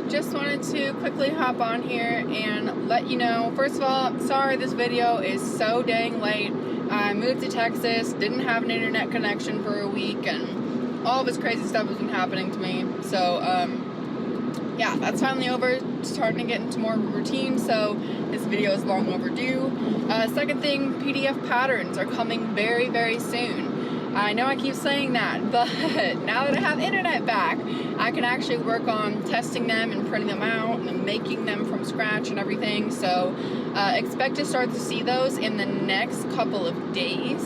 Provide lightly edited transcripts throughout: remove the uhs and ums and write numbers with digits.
just wanted to quickly hop on here and let you know, first of all, sorry this video is so dang late. I moved to Texas, didn't have an internet connection for a week, and all this crazy stuff has been happening to me. So, yeah, that's finally over. Starting to get into more routine, so this video is long overdue. Second thing, PDF patterns are coming very, very soon. I know I keep saying that, but now that I have internet back, I can actually work on testing them and printing them out and making them from scratch and everything. So expect to start to see those in the next couple of days.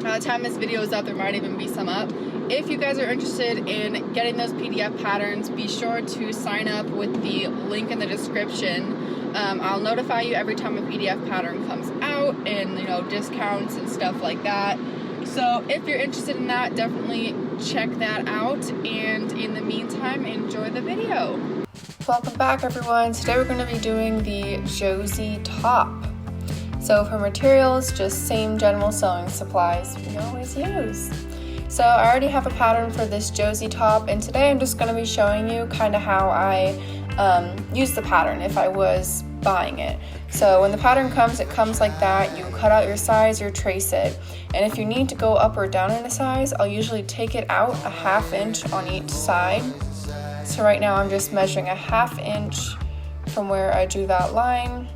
By the time this video is up, there might even be some up. If you guys are interested in getting those PDF patterns, be sure to sign up with the link in the description. I'll notify you every time a PDF pattern comes out, and discounts and stuff like that. So if you're interested in that, definitely check that out, and in the meantime, enjoy the video. Welcome back, everyone. Today we're going to be doing the Josie top. So for materials, just same general sewing supplies we always use. So I already have a pattern for this Josie top, and today I'm just going to be showing you kind of how I use the pattern if I was buying it. So when the pattern comes, it comes like that. You cut out your size, you trace it, and if you need to go up or down in a size, I'll usually take it out a 1/2 inch on each side. So right now I'm just measuring a 1/2 inch from where I drew that line.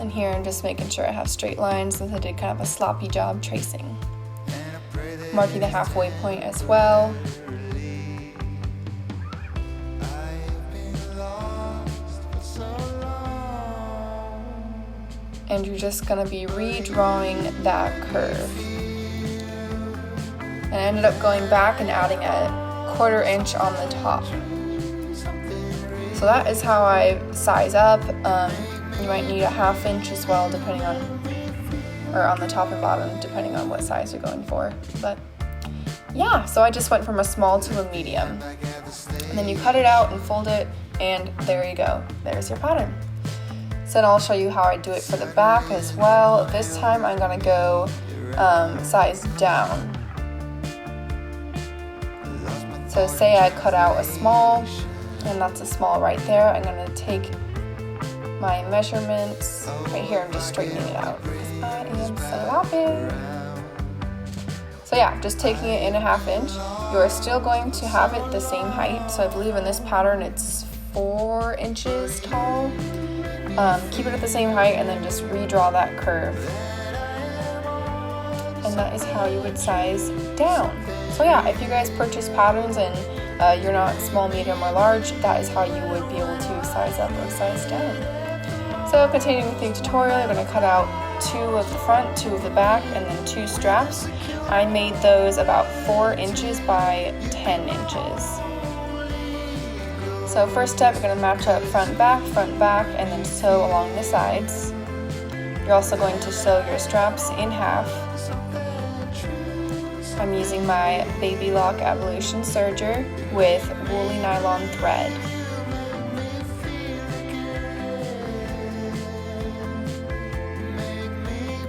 And here I'm just making sure I have straight lines since I did kind of a sloppy job tracing. Marking the halfway point as well. And you're just going to be redrawing that curve. And I ended up going back and adding a 1/4 inch on the top. So that is how I size up. You might need a 1/2 inch as well, depending on, or on the top and bottom, depending on what size you're going for. But yeah, so I just went from a small to a medium. And then you cut it out and fold it, and there you go. There's your pattern. So then I'll show you how I do it for the back as well. This time I'm gonna go size down. So say I cut out a small, and that's a small right there. I'm gonna take my measurements right here. I'm just straightening it out because I am sloppy. So yeah, just taking it in a 1/2 inch. You are still going to have it the same height. So I believe in this pattern it's 4 inches tall. Keep it at the same height and then just redraw that curve. And that is how you would size down. So yeah, if you guys purchase patterns and you're not small, medium, or large, that is how you would be able to size up or size down. So continuing with the tutorial, you're going to cut out 2 of the front, 2 of the back, and then 2 straps. I made those about 4 inches by 10 inches. So first step, you're going to match up front, back, and then sew along the sides. You're also going to sew your straps in half. I'm using my Baby Lock Evolution Serger with woolly nylon thread.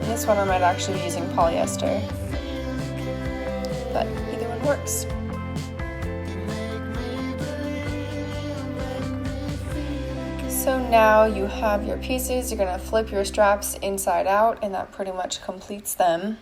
And this one I might actually be using polyester, but either one works. So now you have your pieces. You're going to flip your straps inside out, and that pretty much completes them.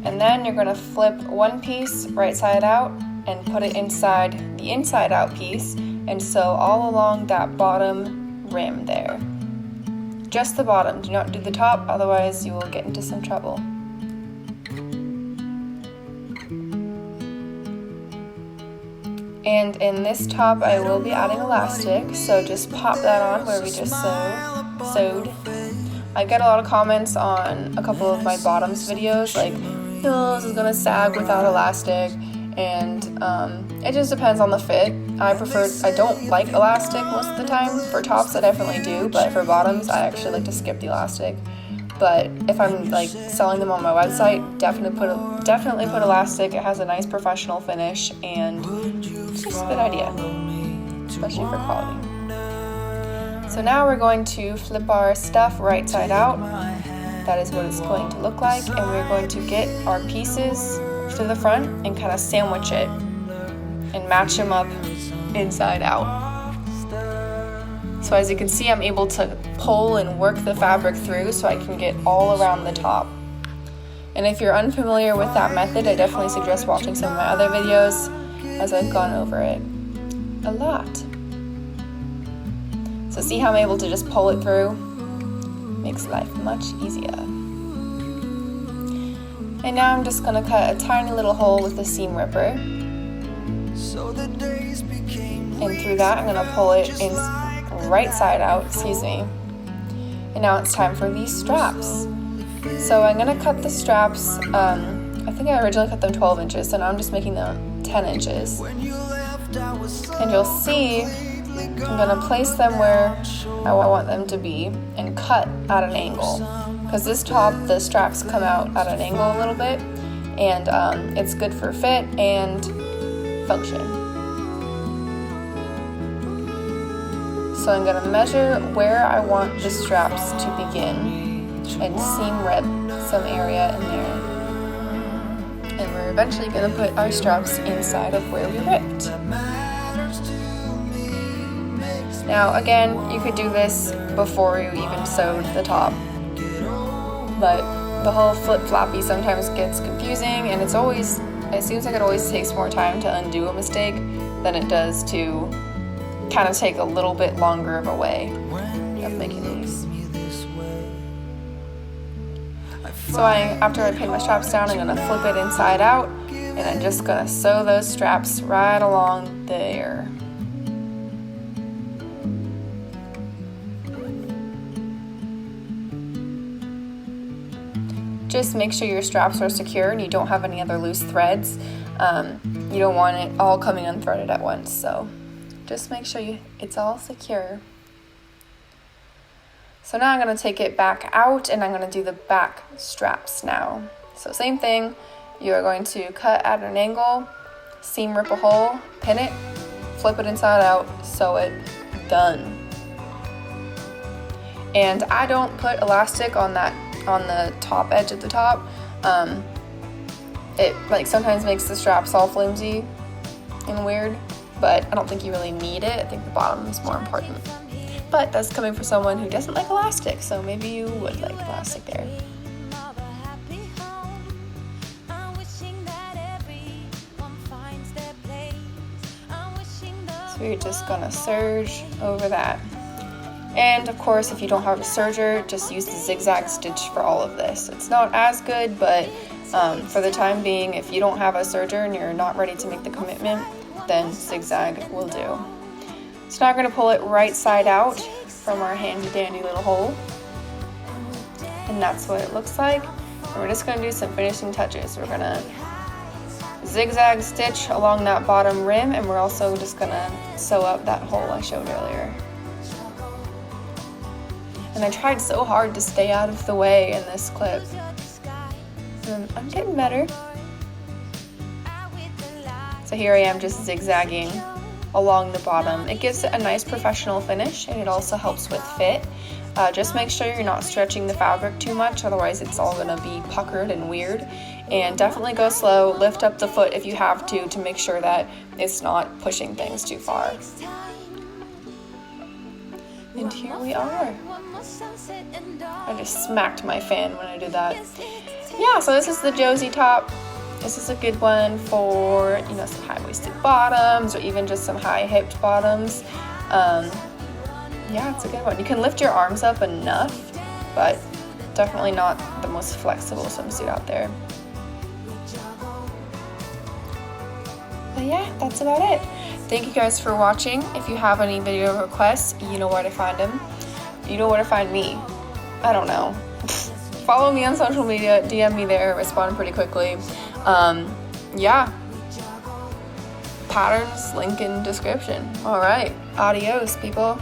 And then you're going to flip one piece right side out and put it inside the inside out piece and sew all along that bottom rim there. Just the bottom, do not do the top, otherwise you will get into some trouble. And in this top I will be adding elastic, so just pop that on where we just sewed. I get a lot of comments on a couple of my bottoms videos like, no, this is gonna sag without elastic, and it just depends on the fit. I don't like elastic most of the time. For tops I definitely do, but for bottoms I actually like to skip the elastic. But if I'm like selling them on my website, definitely put elastic. It has a nice professional finish, and it's just a good idea, especially for quality. So now we're going to flip our stuff right side out. That is what it's going to look like, and we're going to get our pieces to the front and kind of sandwich it and match them up inside out. So as you can see, I'm able to pull and work the fabric through so I can get all around the top. And if you're unfamiliar with that method, I definitely suggest watching some of my other videos as I've gone over it a lot. So see how I'm able to just pull it through? Makes life much easier. And now I'm just gonna cut a tiny little hole with the seam ripper. And through that, I'm gonna pull it in right side out, excuse me. And now it's time for these straps. So I'm gonna cut the straps, I think I originally cut them 12 inches, so now I'm just making them 10 inches. And you'll see, I'm gonna place them where I want them to be and cut at an angle. Because this top, the straps come out at an angle a little bit, and it's good for fit and function. So I'm gonna measure where I want the straps to begin and seam rip some area in there. And we're eventually gonna put our straps inside of where we ripped. Now again, you could do this before you even sewed the top, but the whole flip-floppy sometimes gets confusing, and it seems like it always takes more time to undo a mistake than it does to kind of take a little bit longer of a way of making these. So after I pin my straps down, I'm gonna flip it inside out, and I'm just gonna sew those straps right along there. Just make sure your straps are secure and you don't have any other loose threads. You don't want it all coming unthreaded at once, so just make sure it's all secure. So now I'm going to take it back out and I'm going to do the back straps now. So same thing, you are going to cut at an angle, seam rip a hole, pin it, flip it inside out, sew it, done. And I don't put elastic on the top edge at the top. It sometimes makes the straps all flimsy and weird, but I don't think you really need it. I think the bottom is more important. But that's coming from someone who doesn't like elastic, so maybe you would like elastic there. So we're just gonna serge over that. And of course, if you don't have a serger, just use the zigzag stitch for all of this. It's not as good, but for the time being, if you don't have a serger and you're not ready to make the commitment, then zigzag will do. So now we're going to pull it right side out from our handy dandy little hole. And that's what it looks like. And we're just going to do some finishing touches. We're going to zigzag stitch along that bottom rim, and we're also just going to sew up that hole I showed earlier. And I tried so hard to stay out of the way in this clip. And I'm getting better. So here I am just zigzagging along the bottom. It gives it a nice professional finish, and it also helps with fit. Just make sure you're not stretching the fabric too much, otherwise it's all gonna be puckered and weird. And definitely go slow, lift up the foot if you have to make sure that it's not pushing things too far. And here we are. I just smacked my fan when I did that. Yeah, so this is the Josie top. This is a good one for, some high-waisted bottoms or even just some high-hipped bottoms. Yeah, it's a good one. You can lift your arms up enough, but definitely not the most flexible swimsuit out there. But yeah, that's about it. Thank you guys for watching. If you have any video requests, you know where to find them. You know where to find me. I don't know. Follow me on social media, DM me there, respond pretty quickly. Yeah. Patterns, link in description. All right. Adios, people.